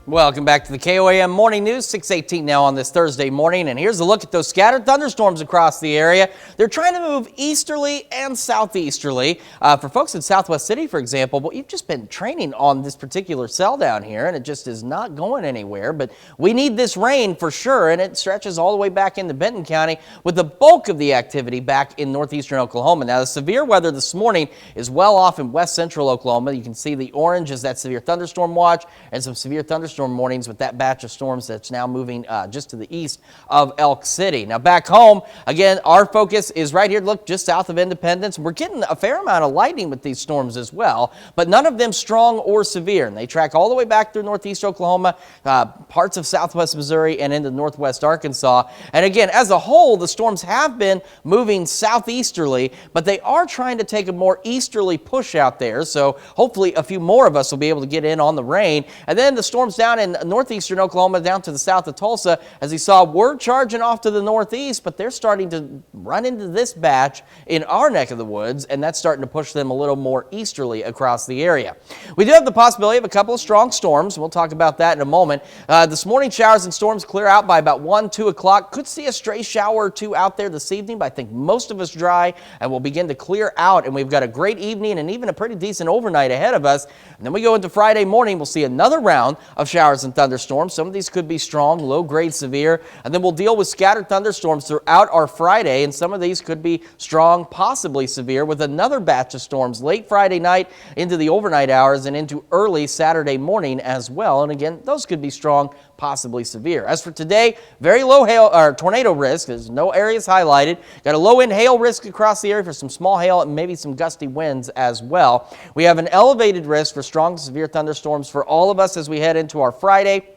Welcome back to the KOAM Morning News, 6:18 now on this Thursday morning, and here's a look at those scattered thunderstorms across the area. They're trying to move easterly and southeasterly. For folks in Southwest City, for example, well, you've just been training on this particular cell down here, and it just is not going anywhere, but we need this rain for sure, and it stretches all the way back into Benton County with the bulk of the activity back in northeastern Oklahoma. Now, the severe weather this morning is well off in west central Oklahoma. You can see the orange is that severe thunderstorm watch and some severe thunderstorm mornings with that batch of storms that's now moving just to the east of Elk City. Now back home, again, our focus is right here, look, just south of Independence. We're getting a fair amount of lightning with these storms as well, but none of them strong or severe. And they track all the way back through northeast Oklahoma, parts of southwest Missouri, and into northwest Arkansas. And again, as a whole, the storms have been moving southeasterly, but they are trying to take a more easterly push out there. So hopefully a few more of us will be able to get in on the rain. And then the storms down in northeastern Oklahoma down to the south of Tulsa, as you saw, we're charging off to the northeast, but they're starting to run into this batch in our neck of the woods, and that's starting to push them a little more easterly across the area. We do have the possibility of a couple of strong storms. We'll talk about that in a moment. This morning, showers and storms clear out by about 1, 2 o'clock. Could see a stray shower or two out there this evening, but I think most of us dry and will begin to clear out, and we've got a great evening and even a pretty decent overnight ahead of us. And then we go into Friday morning, we'll see another round of showers and thunderstorms. Some of these could be strong, low grade, severe, and then we'll deal with scattered thunderstorms throughout our Friday, and some of these could be strong, possibly severe, with another batch of storms late Friday night into the overnight hours and into early Saturday morning as well. And again, those could be strong, possibly severe. As for today, very low hail or tornado risk. There's no areas highlighted. Got a low end hail risk across the area for some small hail and maybe some gusty winds as well. We have an elevated risk for strong to severe thunderstorms for all of us as we head into our Friday.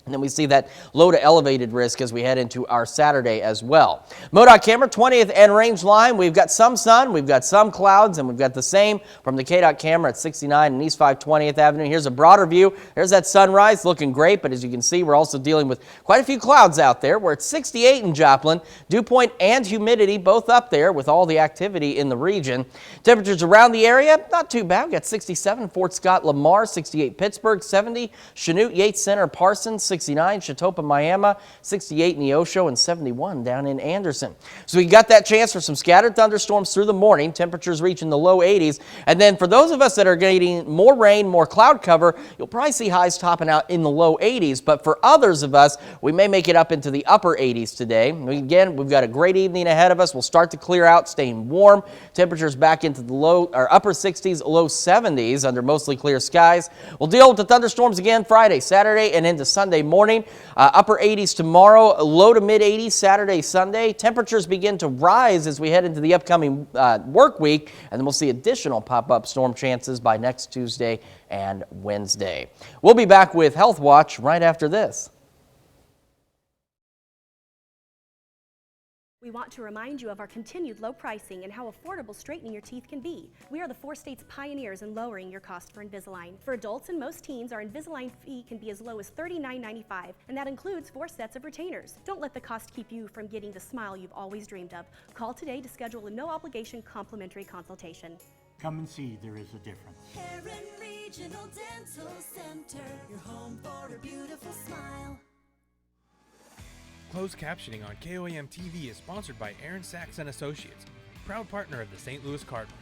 And then we see that low to elevated risk as we head into our Saturday as well. MoDOT camera 20th and range line. We've got some sun, we've got some clouds, and we've got the same from the KDOT camera at 69 and East 520th Avenue. Here's a broader view. There's that sunrise looking great, but as you can see, we're also dealing with quite a few clouds out there. We're at 68 in Joplin. Dew point and humidity both up there with all the activity in the region. Temperatures around the area, not too bad. We've got 67 Fort Scott, Lamar, 68 Pittsburgh, 70 Chanute, Yates Center, Parsons, 69 Chatopa, Miami, 68 Neosho, and 71 down in Anderson. So we got that chance for some scattered thunderstorms through the morning, temperatures reaching the low 80s. And then for those of us that are getting more rain, more cloud cover, you'll probably see highs topping out in the low 80s. But for others of us, we may make it up into the upper 80s today. Again, we've got a great evening ahead of us. We'll start to clear out, staying warm. Temperatures back into the low or upper 60s, low 70s under mostly clear skies. We'll deal with the thunderstorms again Friday, Saturday, and into Sunday morning. Upper 80s tomorrow, low to mid 80s Saturday, Sunday. Temperatures begin to rise as we head into the upcoming work week, and then we'll see additional pop-up storm chances by next Tuesday and Wednesday. We'll be back with Health Watch right after this. We want to remind you of our continued low pricing and how affordable straightening your teeth can be. We are the 4 states pioneers in lowering your cost for Invisalign. For adults and most teens, our Invisalign fee can be as low as $39.95, and that includes 4 sets of retainers. Don't let the cost keep you from getting the smile you've always dreamed of. Call today to schedule a no-obligation complimentary consultation. Come and see, there is a difference. Heron Regional Dental Center, your home for a beautiful smile. Closed captioning on KOAM TV is sponsored by Aaron Sachs & Associates, proud partner of the St. Louis Cardinals.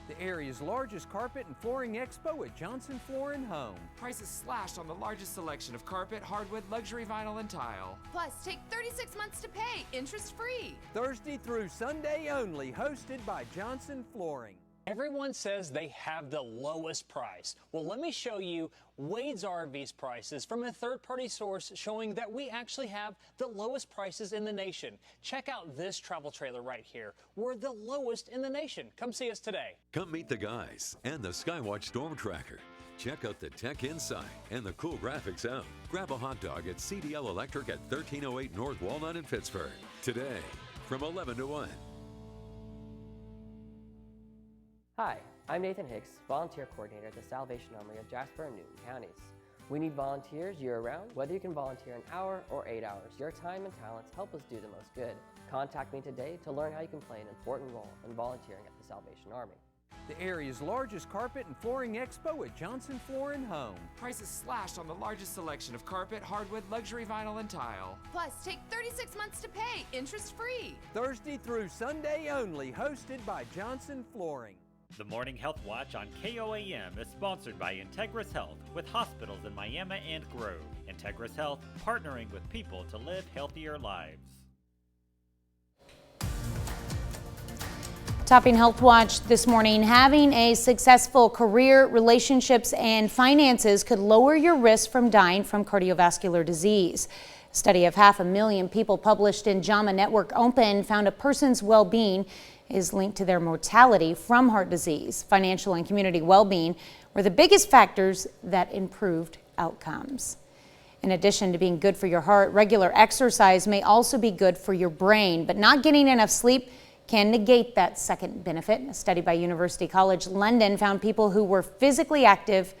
The area's largest carpet and flooring expo at Johnson Floor & Home. Prices slashed on the largest selection of carpet, hardwood, luxury vinyl, and tile. Plus, take 36 months to pay, interest-free. Thursday through Sunday only, hosted by Johnson Flooring. Everyone says they have the lowest price. Well, let me show you Wade's RV's prices from a third-party source showing that we actually have the lowest prices in the nation. Check out this travel trailer right here. We're the lowest in the nation. Come see us today. Come meet the guys and the Skywatch Storm Tracker. Check out the tech inside and the cool graphics out. Grab a hot dog at CDL Electric at 1308 North Walnut in Pittsburgh. Today, from 11 to 1. Hi, I'm Nathan Hicks, Volunteer Coordinator at the Salvation Army of Jasper and Newton Counties. We need volunteers year-round. Whether you can volunteer an hour or 8 hours, your time and talents help us do the most good. Contact me today to learn how you can play an important role in volunteering at the Salvation Army. The area's largest carpet and flooring expo at Johnson Flooring Home. Prices slashed on the largest selection of carpet, hardwood, luxury vinyl, and tile. Plus, take 36 months to pay, interest-free. Thursday through Sunday only, hosted by Johnson Flooring. The Morning Health Watch on KOAM is sponsored by Integris Health with hospitals in Miami and Grove. Integris Health, partnering with people to live healthier lives. Topping Health Watch this morning, having a successful career, relationships, and finances could lower your risk from dying from cardiovascular disease. A study of 500,000 people published in JAMA Network Open found a person's well-being is linked to their mortality from heart disease. Financial and community well-being were the biggest factors that improved outcomes. In addition to being good for your heart, regular exercise may also be good for your brain, but not getting enough sleep can negate that second benefit. A study by University College London found people who were physically active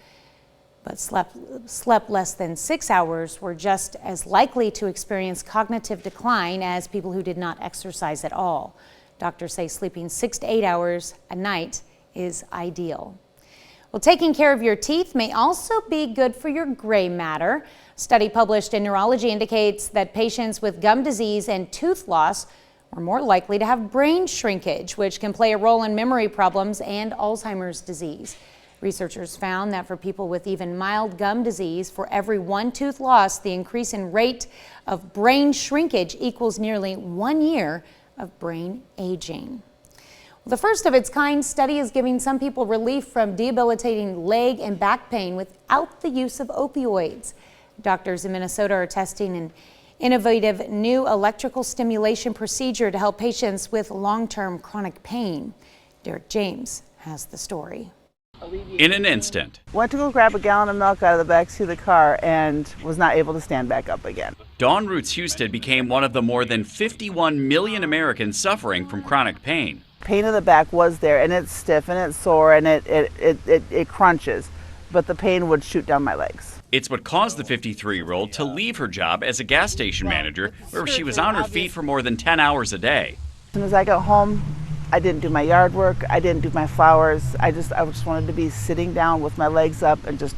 but slept less than 6 hours were just as likely to experience cognitive decline as people who did not exercise at all. Doctors say sleeping 6 to 8 hours a night is ideal. Well, taking care of your teeth may also be good for your gray matter. A study published in Neurology indicates that patients with gum disease and tooth loss are more likely to have brain shrinkage, which can play a role in memory problems and Alzheimer's disease. Researchers found that for people with even mild gum disease, for every one tooth lost, the increase in rate of brain shrinkage equals nearly 1 year of brain aging. The first of its kind study is giving some people relief from debilitating leg and back pain without the use of opioids. Doctors in Minnesota are testing an innovative new electrical stimulation procedure to help patients with long-term chronic pain. Derek James has the story. In an instant, went to go grab a gallon of milk out of the backseat of the car and was not able to stand back up again. Dawn Roots-Husted became one of the more than 51 million Americans suffering from chronic pain. Pain in the back was there, and it's stiff and it's sore and it crunches, but the pain would shoot down my legs. It's what caused the 53-year-old to leave her job as a gas station manager, where she was on her feet for more than 10 hours a day. As soon as I got home, I didn't do my yard work, I didn't do my flowers. I just wanted to be sitting down with my legs up and just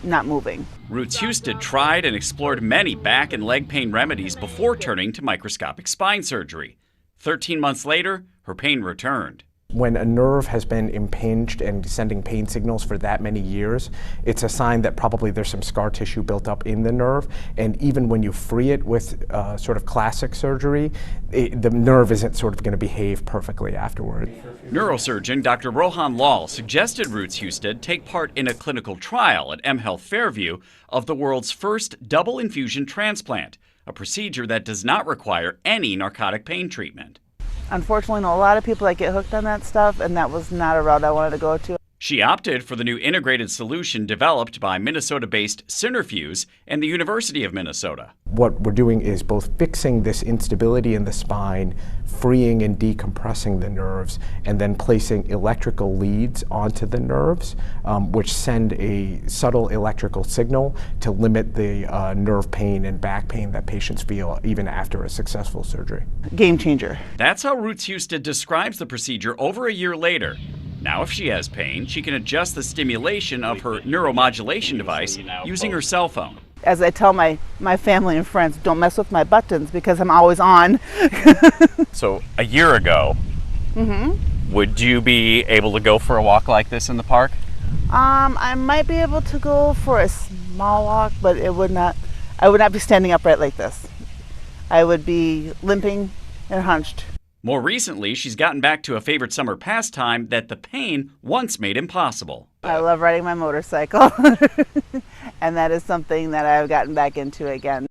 not moving. Roots-Husted tried and explored many back and leg pain remedies before turning to microscopic spine surgery. 13 months later, her pain returned. When a nerve has been impinged and sending pain signals for that many years, it's a sign that probably there's some scar tissue built up in the nerve. And even when you free it with sort of classic surgery, the nerve isn't sort of going to behave perfectly afterward. Neurosurgeon Dr. Rohan Lal suggested Roots-Husted take part in a clinical trial at mHealth Fairview of the world's first double infusion transplant, a procedure that does not require any narcotic pain treatment. Unfortunately, I know a lot of people that get hooked on that stuff, and that was not a route I wanted to go to. She opted for the new integrated solution developed by Minnesota-based Synerfuse and the University of Minnesota. What we're doing is both fixing this instability in the spine, freeing and decompressing the nerves, and then placing electrical leads onto the nerves, which send a subtle electrical signal to limit the nerve pain and back pain that patients feel even after a successful surgery. Game changer. That's how Roots-Husted describes the procedure over a year later. Now, if she has pain, she can adjust the stimulation of her neuromodulation device using her cell phone. As I tell my family and friends, don't mess with my buttons because I'm always on. So, a year ago, would you be able to go for a walk like this in the park? I might be able to go for a small walk, but I would not be standing upright like this. I would be limping and hunched. More recently, she's gotten back to a favorite summer pastime that the pain once made impossible. I love riding my motorcycle, and that is something that I've gotten back into again.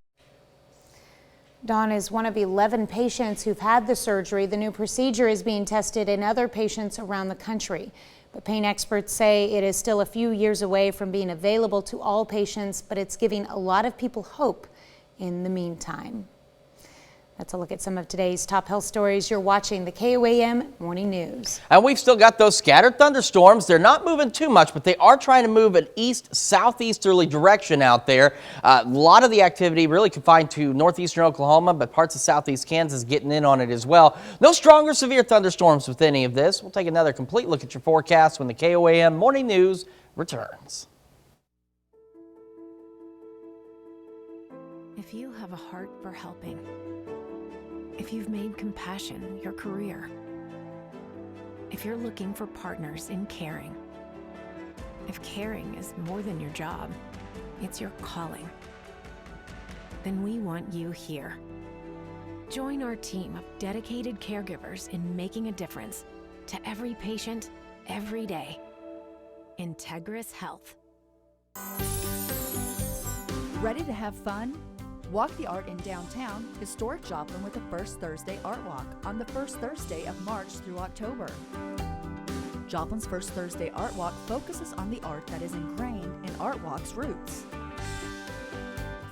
Dawn is one of 11 patients who've had the surgery. The new procedure is being tested in other patients around the country. But pain experts say it is still a few years away from being available to all patients, but it's giving a lot of people hope in the meantime. That's a look at some of today's top health stories. You're watching the KOAM Morning News. And we've still got those scattered thunderstorms. They're not moving too much, but they are trying to move an east-southeasterly direction out there. A lot of the activity really confined to northeastern Oklahoma, but parts of southeast Kansas getting in on it as well. No strong or severe thunderstorms with any of this. We'll take another complete look at your forecast when the KOAM Morning News returns. If you have a heart for helping, if you've made compassion your career, if you're looking for partners in caring, if caring is more than your job, it's your calling, then we want you here. Join our team of dedicated caregivers in making a difference to every patient, every day. Integris Health. Ready to have fun? Walk the Art in downtown, historic Joplin with the First Thursday Art Walk on the first Thursday of March through October. Joplin's First Thursday Art Walk focuses on the art that is ingrained in Art Walk's roots,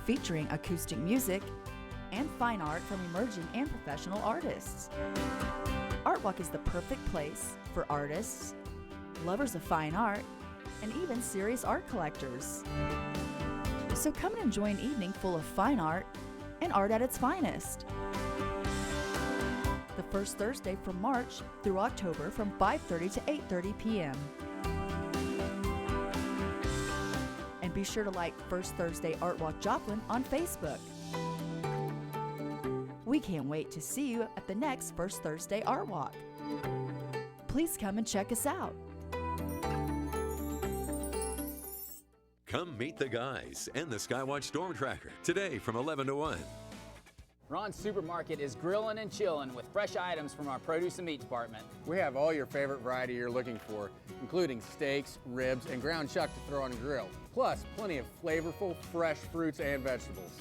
featuring acoustic music and fine art from emerging and professional artists. Art Walk is the perfect place for artists, lovers of fine art, and even serious art collectors. So come and enjoy an evening full of fine art and art at its finest. The first Thursday from March through October from 5:30 to 8:30 p.m. And be sure to like First Thursday Art Walk Joplin on Facebook. We can't wait to see you at the next First Thursday Art Walk. Please come and check us out. Come meet the guys and the Skywatch Storm Tracker today from 11 to 1. Ron's Supermarket is grilling and chilling with fresh items from our produce and meat department. We have all your favorite variety you're looking for, including steaks, ribs, and ground chuck to throw on a grill. Plus, plenty of flavorful, fresh fruits and vegetables.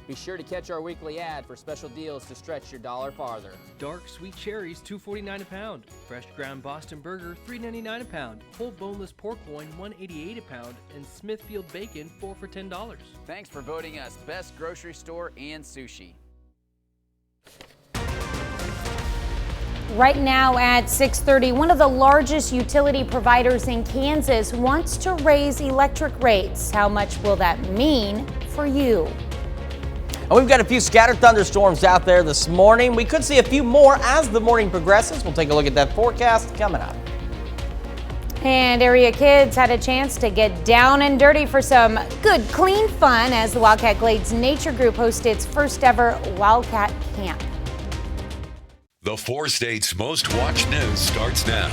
Be sure to catch our weekly ad for special deals to stretch your dollar farther. Dark sweet cherries, $2.49 a pound. Fresh ground Boston burger, $3.99 a pound. Whole boneless pork loin, $1.88 a pound. And Smithfield bacon, 4 for $10. Thanks for voting us best grocery store and sushi. Right now at 6:30, one of the largest utility providers in Kansas wants to raise electric rates. How much will that mean for you? And we've got a few scattered thunderstorms out there this morning. We could see a few more as the morning progresses. We'll take a look at that forecast coming up. And area kids had a chance to get down and dirty for some good, clean fun as the Wildcat Glades Nature Group hosted its first ever Wildcat Camp. The 4 states' most watched news starts now.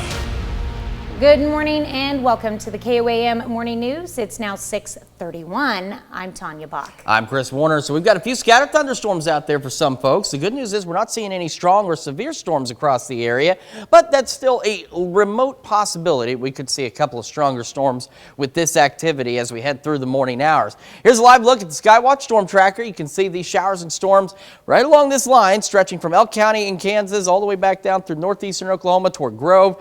Good morning and welcome to the KOAM Morning News. It's now 6:31. I'm Tanya Bach. I'm Chris Warner. So we've got a few scattered thunderstorms out there for some folks. The good news is we're not seeing any strong or severe storms across the area, but that's still a remote possibility. We could see a couple of stronger storms with this activity as we head through the morning hours. Here's a live look at the Skywatch Storm Tracker. You can see these showers and storms right along this line, stretching from Elk County in Kansas all the way back down through northeastern Oklahoma toward Grove,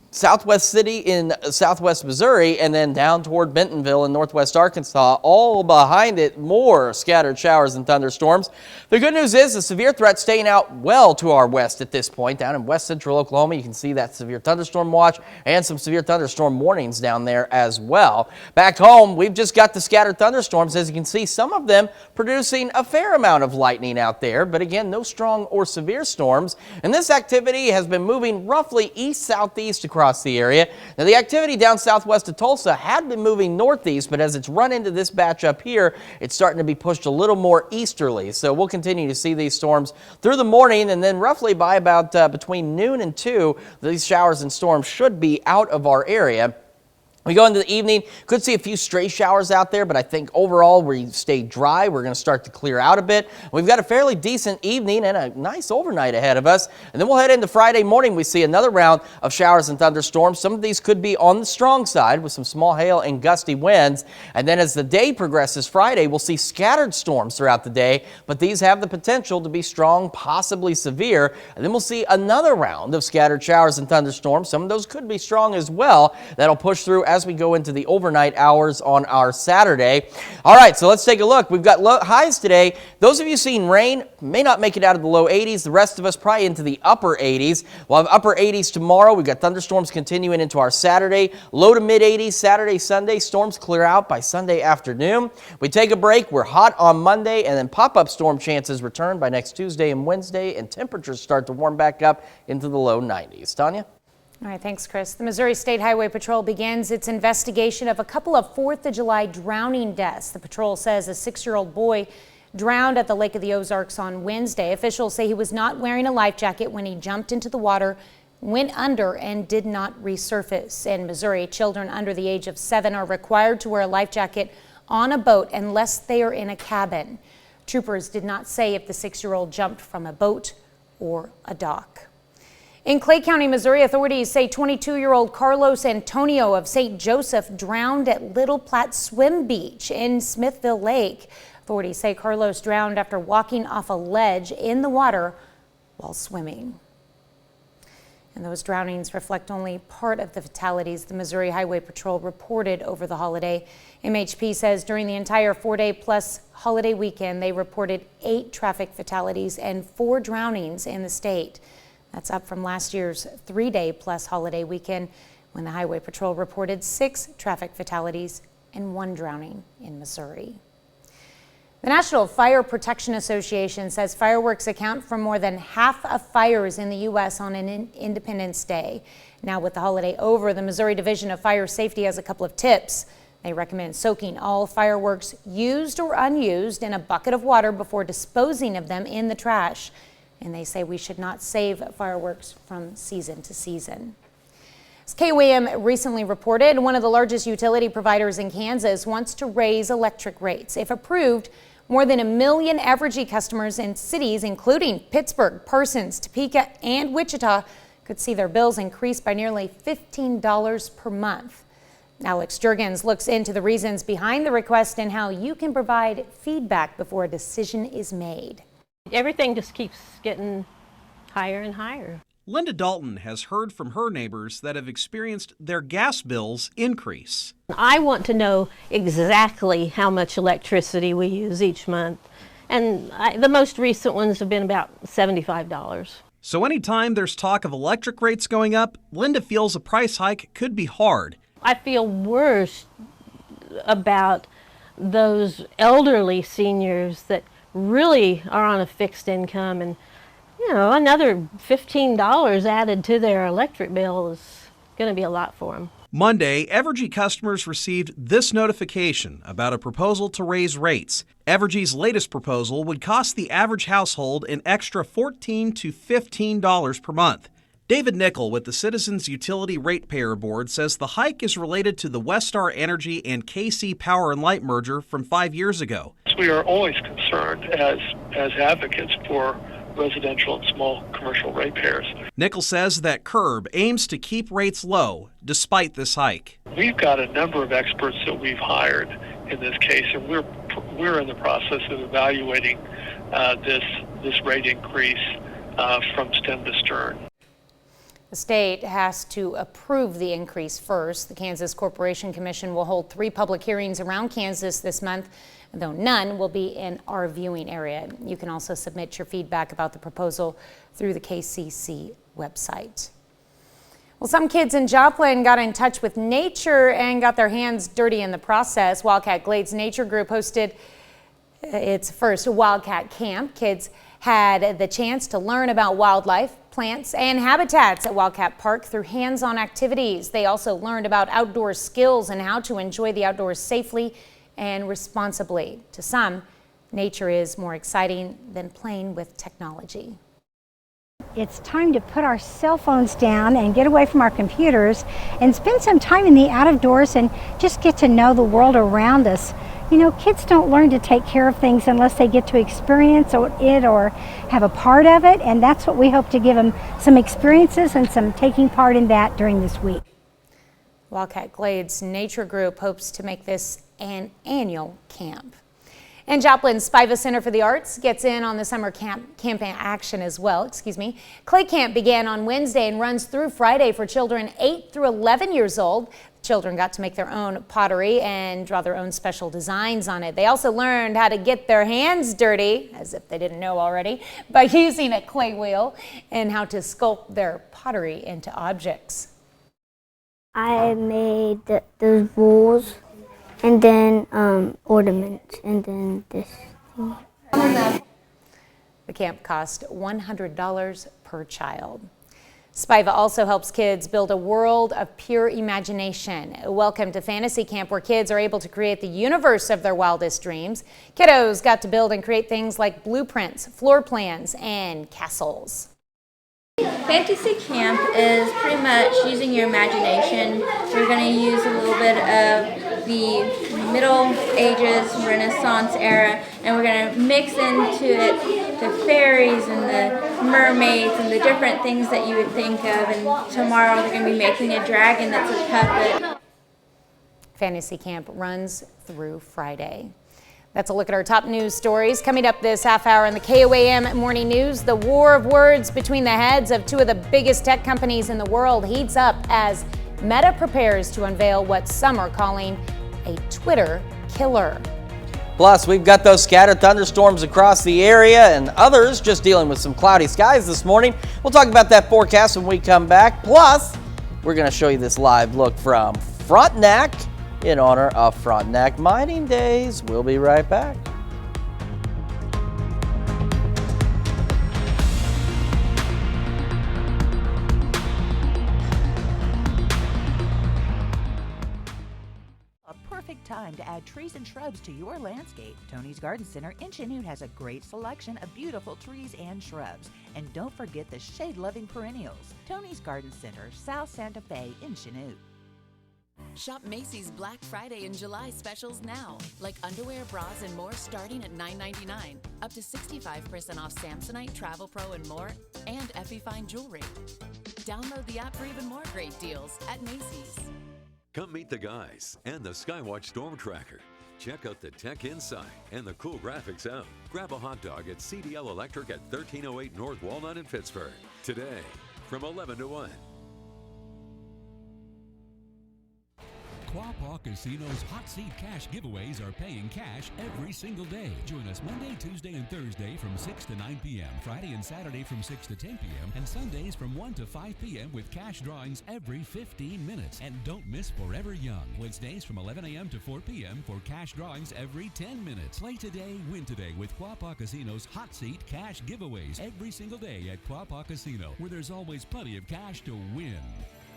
Southwest City in southwest Missouri, and then down toward Bentonville in northwest Arkansas. All behind it, more scattered showers and thunderstorms. The good news is the severe threat staying out well to our west at this point. Down in west central Oklahoma, you can see that severe thunderstorm watch and some severe thunderstorm warnings down there as well. Back home, we've just got the scattered thunderstorms. As you can see, some of them producing a fair amount of lightning out there, but again, no strong or severe storms. And this activity has been moving roughly east-southeast across the area. Now, the activity down southwest of Tulsa had been moving northeast, but as it's run into this batch up here, it's starting to be pushed a little more easterly. So we'll continue to see these storms through the morning, and then roughly by about between noon and 2, these showers and storms should be out of our area. We go into the evening, could see a few stray showers out there, but I think overall we stay dry. We're going to start to clear out a bit. We've got a fairly decent evening and a nice overnight ahead of us. And then we'll head into Friday morning. We see another round of showers and thunderstorms. Some of these could be on the strong side with some small hail and gusty winds. And then as the day progresses Friday, we'll see scattered storms throughout the day, but these have the potential to be strong, possibly severe. And then we'll see another round of scattered showers and thunderstorms. Some of those could be strong as well. That'll push through as as we go into the overnight hours on our Saturday. All right, so let's take a look. We've got low highs today. Those of you seeing rain may not make it out of the low 80s. The rest of us probably into the upper 80s. We'll have upper 80s tomorrow. We've got thunderstorms continuing into our Saturday. Low to mid 80s Saturday, Sunday. Storms clear out by Sunday afternoon. We take a break. We're hot on Monday, and then pop-up storm chances return by next Tuesday and Wednesday, and temperatures start to warm back up into the low 90s. Tanya? All right, thanks, Chris. The Missouri State Highway Patrol begins its investigation of a couple of 4th of July drowning deaths. The patrol says a 6-year-old boy drowned at the Lake of the Ozarks on Wednesday. Officials say he was not wearing a life jacket when he jumped into the water, went under, and did not resurface. In Missouri, children under the age of 7 are required to wear a life jacket on a boat unless they are in a cabin. Troopers did not say if the 6-year-old jumped from a boat or a dock. In Clay County, Missouri, authorities say 22-year-old Carlos Antonio of St. Joseph drowned at Little Platte Swim Beach in Smithville Lake. Authorities say Carlos drowned after walking off a ledge in the water while swimming. And those drownings reflect only part of the fatalities the Missouri Highway Patrol reported over the holiday. MHP says during the entire 4-day-plus holiday weekend, they reported 8 traffic fatalities and 4 drownings in the state. That's up from last year's 3-day-plus holiday weekend when the Highway Patrol reported 6 traffic fatalities and 1 drowning in Missouri. The National Fire Protection Association says fireworks account for more than half of fires in the U.S. on an Independence Day. Now, with the holiday over, the Missouri Division of Fire Safety has a couple of tips. They recommend soaking all fireworks, used or unused, in a bucket of water before disposing of them in the trash. And they say we should not save fireworks from season to season. As KOAM recently reported, one of the largest utility providers in Kansas wants to raise electric rates. If approved, more than 1 million Evergy customers in cities including Pittsburgh, Parsons, Topeka, and Wichita could see their bills increase by nearly $15 per month. Alex Jurgens looks into the reasons behind the request and how you can provide feedback before a decision is made. Everything just keeps getting higher and higher. Linda Dalton has heard from her neighbors that have experienced their gas bills increase. I want to know exactly how much electricity we use each month, and the most recent ones have been about $75. So anytime there's talk of electric rates going up, Linda feels a price hike could be hard. I feel worse about those elderly seniors that really are on a fixed income, and another $15 added to their electric bill is going to be a lot for them. Monday, Evergy customers received this notification about a proposal to raise rates. Evergy's latest proposal would cost the average household an extra $14 to $15 per month. David Nickel with the Citizens Utility Ratepayer Board says the hike is related to the Westar Energy and KC Power and Light merger from 5 years ago. We are always concerned as advocates for residential and small commercial ratepayers. Nickel says that CURB aims to keep rates low despite this hike. We've got a number of experts that we've hired in this case, and we're in the process of evaluating this rate increase from stem to stern. The state has to approve the increase first. The Kansas Corporation Commission will hold 3 public hearings around Kansas this month, though none will be in our viewing area. You can also submit your feedback about the proposal through the KCC website. Well, some kids in Joplin got in touch with nature and got their hands dirty in the process. Wildcat Glades Nature Group hosted its first Wildcat Camp. Kids had the chance to learn about wildlife, plants, and habitats at Wildcat Park through hands-on activities. They also learned about outdoor skills and how to enjoy the outdoors safely and responsibly. To some, nature is more exciting than playing with technology. It's time to put our cell phones down and get away from our computers and spend some time in the outdoors and just get to know the world around us. You know, kids don't learn to take care of things unless they get to experience it or have a part of it, and that's what we hope to give them, some experiences and some taking part in that during this week. Wildcat Glades Nature Group hopes to make this an annual camp. And Joplin's Spiva Center for the Arts gets in on the summer camp action as well. Clay Camp began on Wednesday and runs through Friday for children 8 through 11 years old. Children got to make their own pottery and draw their own special designs on it. They also learned how to get their hands dirty, as if they didn't know already, by using a clay wheel, and how to sculpt their pottery into objects. I made those bowls, and then ornaments, and then this thing. The camp cost $100 per child. Spiva also helps kids build a world of pure imagination. Welcome to Fantasy Camp, where kids are able to create the universe of their wildest dreams. Kiddos got to build and create things like blueprints, floor plans, and castles. Fantasy Camp is pretty much using your imagination. We're going to use a little bit of the Middle Ages, Renaissance era, and we're going to mix into it the fairies and the mermaids and the different things that you would think of. And tomorrow they're going to be making a dragon that's a puppet. Fantasy Camp runs through Friday. That's a look at our top news stories. Coming up this half hour in the KOAM Morning News, the war of words between the heads of two of the biggest tech companies in the world heats up as Meta prepares to unveil what some are calling a Twitter killer. Plus, we've got those scattered thunderstorms across the area and others just dealing with some cloudy skies this morning. We'll talk about that forecast when we come back. Plus, we're going to show you this live look from Frontenac in honor of Frontenac Mining Days. We'll be right back. Time to add trees and shrubs to your landscape. Tony's Garden Center in Chanute has a great selection of beautiful trees and shrubs. And don't forget the shade-loving perennials. Tony's Garden Center, South Santa Fe in Chanute. Shop Macy's Black Friday and July specials now, like underwear, bras, and more starting at $9.99. Up to 65% off Samsonite, Travel Pro, and more, and Effie Fine jewelry. Download the app for even more great deals at Macy's. Come meet the guys and the Skywatch Storm Tracker. Check out the tech inside and the cool graphics out. Grab a hot dog at CDL Electric at 1308 North Walnut in Pittsburgh. Today, from 11 to 1. Quapaw Casino's Hot Seat Cash giveaways are paying cash every single day. Join us Monday, Tuesday, and Thursday from 6 to 9 p.m., Friday and Saturday from 6 to 10 p.m., and Sundays from 1 to 5 p.m. with cash drawings every 15 minutes. And don't miss Forever Young, Wednesdays from 11 a.m. to 4 p.m. for cash drawings every 10 minutes. Play today, win today with Quapaw Casino's Hot Seat Cash giveaways every single day at Quapaw Casino, where there's always plenty of cash to win.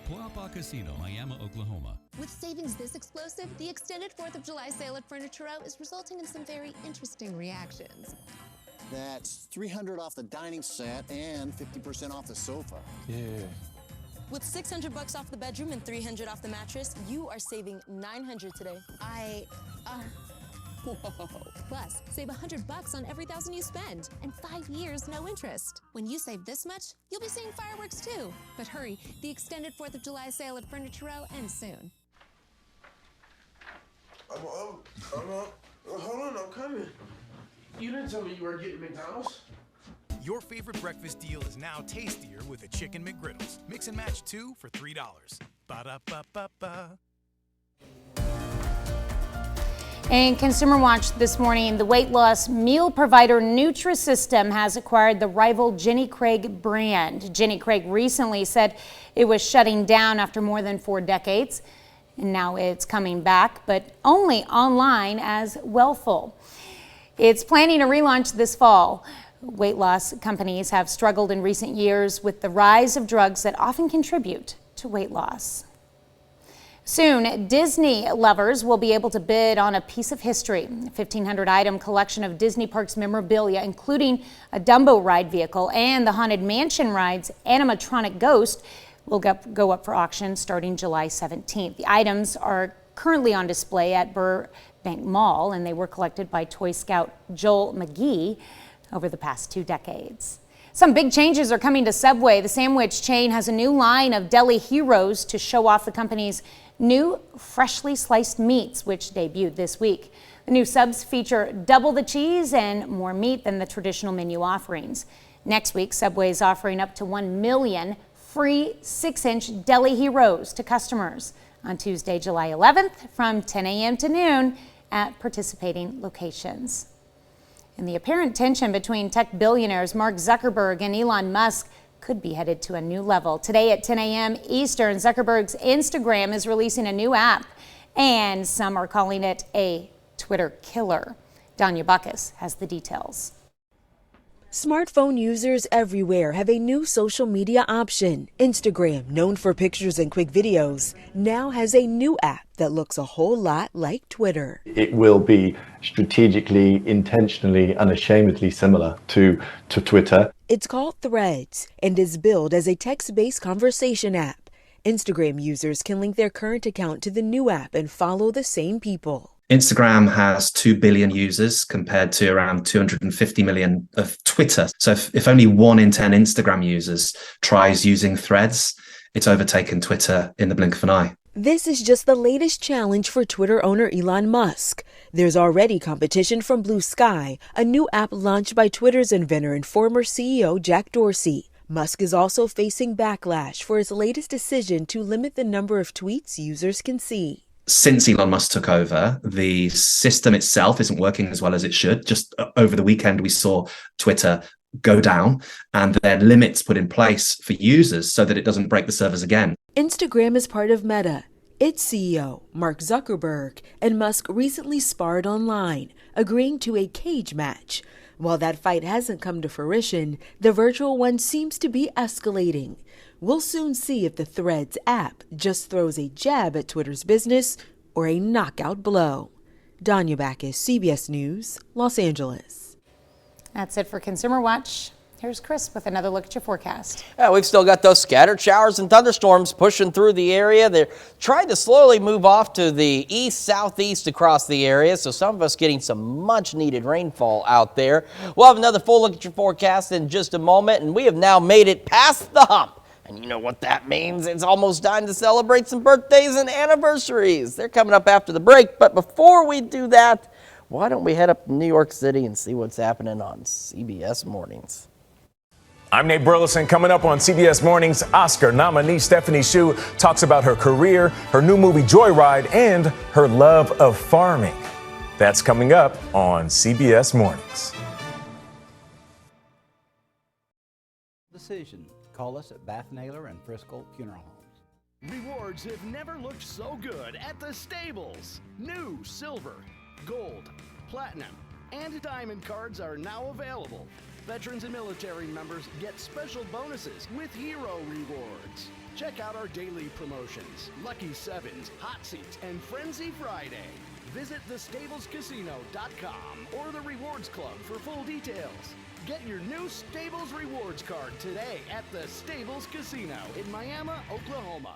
Quapaw Casino, Miami, Oklahoma. With savings this explosive, the extended 4th of July sale at Furniture Row is resulting in some very interesting reactions. That's $300 off the dining set and 50% off the sofa. Yeah. With $600 off the bedroom and $300 off the mattress, you are saving $900 today. Whoa. Plus, save $100 on every $1,000 you spend, and 5 years, no interest. When you save this much, you'll be seeing fireworks too. But hurry, the extended 4th of July sale at Furniture Row ends soon. Hold on, I'm coming. You didn't tell me you were getting McDonald's. Your favorite breakfast deal is now tastier with a Chicken McGriddles. Mix and match 2 for $3. Ba-da-ba-ba-ba. In Consumer Watch this morning, the weight loss meal provider Nutrisystem has acquired the rival Jenny Craig brand. Jenny Craig recently said it was shutting down after more than 4 decades, and now it's coming back, but only online as Wellful. It's planning a relaunch this fall. Weight loss companies have struggled in recent years with the rise of drugs that often contribute to weight loss. Soon, Disney lovers will be able to bid on a piece of history. A 1,500-item collection of Disney Parks memorabilia, including a Dumbo ride vehicle and the Haunted Mansion ride's animatronic ghost, will go up for auction starting July 17th. The items are currently on display at Burbank Mall, and they were collected by Toy Scout Joel McGee over the past 2 decades. Some big changes are coming to Subway. The sandwich chain has a new line of deli heroes to show off the company's new freshly sliced meats, which debuted this week. The new subs feature double the cheese and more meat than the traditional menu offerings. Next week, Subway is offering up to 1 million free 6-inch Deli Heroes to customers on Tuesday, July 11th from 10 a.m. to noon at participating locations. And the apparent tension between tech billionaires Mark Zuckerberg and Elon Musk could be headed to a new level. Today at 10 a.m. Eastern, Zuckerberg's Instagram is releasing a new app, and some are calling it a Twitter killer. Danya Bacchus has the details. Smartphone users everywhere have a new social media option. Instagram, known for pictures and quick videos, now has a new app that looks a whole lot like Twitter. It will be strategically, intentionally, unashamedly similar to Twitter. It's called Threads and is billed as a text-based conversation app. Instagram users can link their current account to the new app and follow the same people. Instagram has 2 billion users compared to around 250 million of Twitter. So if only 1 in 10 Instagram users tries using Threads, it's overtaken Twitter in the blink of an eye. This is just the latest challenge for Twitter owner Elon Musk. There's already competition from Blue Sky, a new app launched by Twitter's inventor and former CEO Jack Dorsey. Musk is also facing backlash for his latest decision to limit the number of tweets users can see. Since Elon Musk took over, the system itself isn't working as well as it should. Just over the weekend, we saw Twitter go down and then limits put in place for users so that it doesn't break the servers again. Instagram is part of Meta. Its CEO, Mark Zuckerberg, and Musk recently sparred online, agreeing to a cage match. While that fight hasn't come to fruition, the virtual one seems to be escalating. We'll soon see if the Threads app just throws a jab at Twitter's business or a knockout blow. Danya Bacchus, CBS News, Los Angeles. That's it for Consumer Watch. Here's Chris with another look at your forecast. Yeah, we've still got those scattered showers and thunderstorms pushing through the area. They're trying to slowly move off to the east-southeast across the area, so some of us getting some much-needed rainfall out there. We'll have another full look at your forecast in just a moment, and we have now made it past the hump. And you know what that means. It's almost time to celebrate some birthdays and anniversaries. They're coming up after the break, but before we do that, why don't we head up to New York City and see what's happening on CBS Mornings. I'm Nate Burleson. Coming up on CBS Mornings, Oscar nominee Stephanie Hsu talks about her career, her new movie Joyride, and her love of farming. That's coming up on CBS Mornings. Decision. Call us at Bath Naylor and Frisco Funeral Homes. Rewards have never looked so good at the Stables. New silver, gold, platinum, and diamond cards are now available. Veterans and military members get special bonuses with Hero Rewards. Check out our daily promotions, Lucky Sevens, Hot Seats, and Frenzy Friday. Visit thestablescasino.com or the Rewards Club for full details. Get your new Stables Rewards card today at the Stables Casino in Miami, Oklahoma.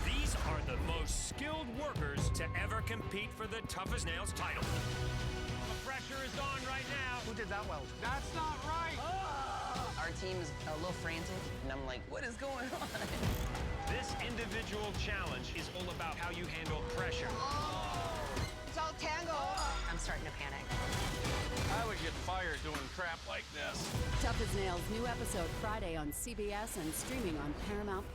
These are the most skilled workers to ever compete for the Tough as Nails title. The pressure is on right now. Who did that well? That's not right. Our team is a little frantic, and I'm like, what is going on? This individual challenge is all about how you handle pressure. It's all tango. I'm starting to panic. I would get fired doing crap like this. Tough as Nails, new episode Friday on CBS and streaming on Paramount+.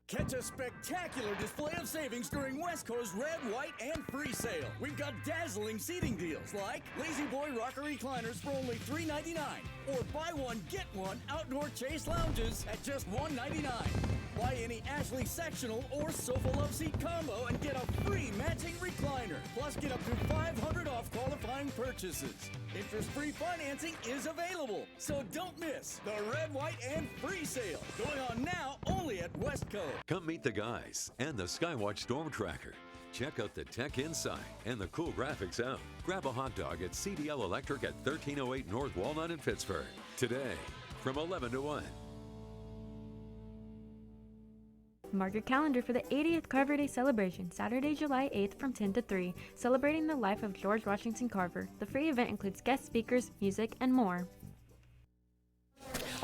Catch a spectacular display of savings during Westco's Red, White, and Free Sale. We've got dazzling seating deals like Lazy Boy Rocker Recliners for only $3.99 or buy one, get one outdoor chase lounges at just $1.99. Buy any Ashley sectional or sofa love seat combo and get a free matching recliner. Plus get up to $500 off qualifying purchases. Interest-free financing is available, so don't miss the Red, White, and Free Sale going on now only at Westco. Come meet the guys and the Skywatch Storm Tracker. Check out the tech inside and the cool graphics out. Grab a hot dog at CDL Electric at 1308 North Walnut in Pittsburgh. Today, from 11 to 1. Mark your calendar for the 80th Carver Day celebration, Saturday, July 8th from 10 to 3, celebrating the life of George Washington Carver. The free event includes guest speakers, music, and more.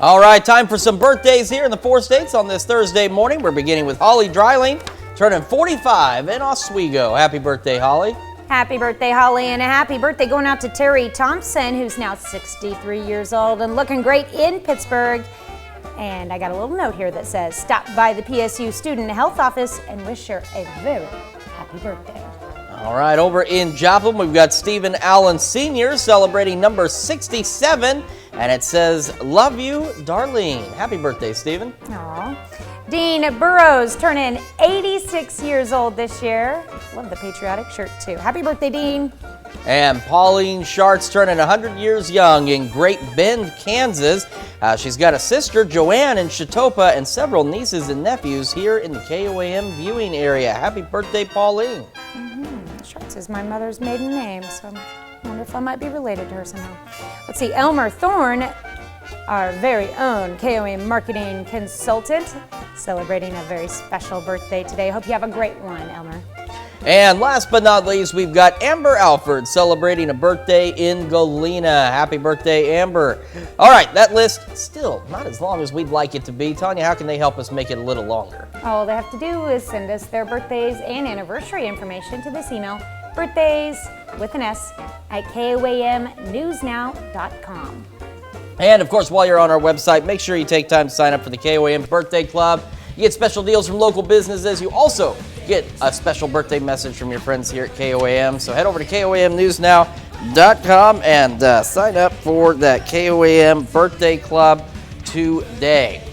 All right, time for some birthdays here in the 4 states on this Thursday morning. We're beginning with Holly Dreiling, turning 45 in Oswego. Happy birthday, Holly. Happy birthday, Holly, and a happy birthday going out to Terry Thompson, who's now 63 years old and looking great in Pittsburgh. And I got a little note here that says, stop by the PSU Student Health Office and wish her a very happy birthday. All right, over in Joplin, we've got Stephen Allen Sr. celebrating number 67, and it says, love you, Darlene. Happy birthday, Stephen. Aww. Dean Burrows turning 86 years old this year. Love the patriotic shirt, too. Happy birthday, Dean. And Pauline Schartz turning 100 years young in Great Bend, Kansas. She's got a sister, Joanne, in Chetopa, and several nieces and nephews here in the KOAM viewing area. Happy birthday, Pauline. Schartz is my mother's maiden name, so I wonder if I might be related to her somehow. Let's see, Elmer Thorne, our very own KOAM marketing consultant, celebrating a very special birthday today. Hope you have a great one, Elmer. And last but not least, we've got Amber Alford celebrating a birthday in Galena. Happy birthday, Amber. All right, that list still not as long as we'd like it to be. Tanya, how can they help us make it a little longer? All they have to do is send us their birthdays and anniversary information to this email, birthdays with an S at KOAMnewsnow.com. And of course, while you're on our website, make sure you take time to sign up for the KOAM Birthday Club. You get special deals from local businesses. You also get a special birthday message from your friends here at KOAM. So head over to KOAMnewsnow.com and sign up for that KOAM Birthday Club today.